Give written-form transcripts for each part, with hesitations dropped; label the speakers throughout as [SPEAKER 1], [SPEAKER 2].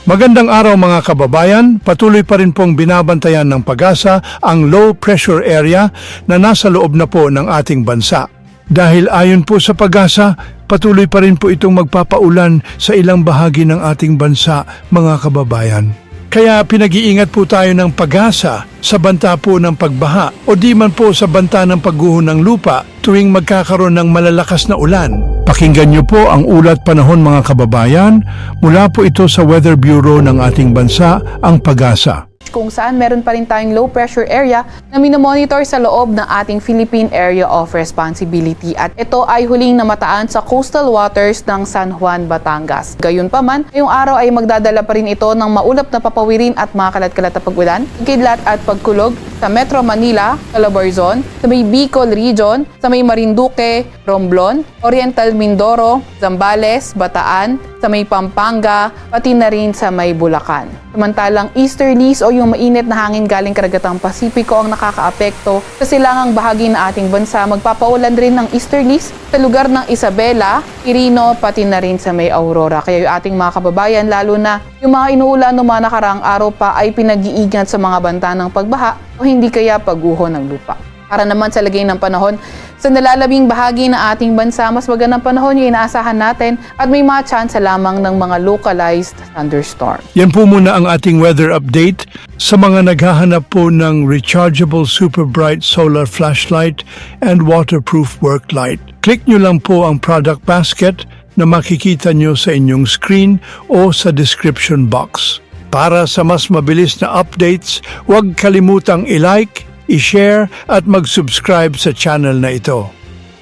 [SPEAKER 1] Magandang araw mga kababayan, patuloy pa rin pong binabantayan ng PAGASA ang low pressure area na nasa loob na po ng ating bansa. Dahil ayon po sa PAGASA, patuloy pa rin po itong magpapaulan sa ilang bahagi ng ating bansa mga kababayan. Kaya pinag-iingat po tayo ng PAGASA sa banta po ng pagbaha o di man po sa banta ng pagguho ng lupa tuwing magkakaroon ng malalakas na ulan. Pakinggan niyo po ang ulat panahon mga kababayan, mula po ito sa Weather Bureau ng ating bansa, ang PAGASA.
[SPEAKER 2] Kung saan meron pa rin tayong low pressure area na minomonitor sa loob ng ating Philippine Area of Responsibility at ito ay huling namataan sa coastal waters ng San Juan, Batangas. Gayunpaman, ngayong araw ay magdadala pa rin ito ng maulap na papawirin at mga kalat-kalat na pag-ulan, kidlat at pagkulog sa Metro Manila, Calabarzon, sa may Bicol Region, sa may Marinduque, Romblon, Oriental Mindoro, Zambales, Bataan, sa may Pampanga, pati na rin sa may Bulacan. Samantalang easterlies o yung mainit na hangin galing karagatang Pasipiko ang nakakaapekto sa silangang bahagi ng ating bansa. Magpapaulan rin ng easterlies sa lugar ng Isabela, Quirino, pati na rin sa may Aurora. Kaya yung ating mga kababayan, lalo na yung mga inuulan ng mga nakaraang araw pa ay pinag-iingat sa mga banta ng pagbaha o hindi kaya pagguho ng lupa. Para naman sa lagay ng panahon, sa nalalabing bahagi ng ating bansa, mas magandang panahon yung inaasahan natin at may mga tsansa lamang ng mga localized thunderstorm.
[SPEAKER 1] Yan po muna ang ating weather update. Sa mga naghahanap po ng rechargeable super bright solar flashlight and waterproof work light, click nyo lang po ang product basket na makikita nyo sa inyong screen o sa description box. Para sa mas mabilis na updates, huwag kalimutang i-like, i-share at mag-subscribe sa channel na ito.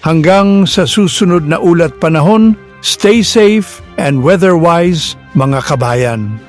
[SPEAKER 1] Hanggang sa susunod na ulat panahon, stay safe and weather-wise mga kabayan.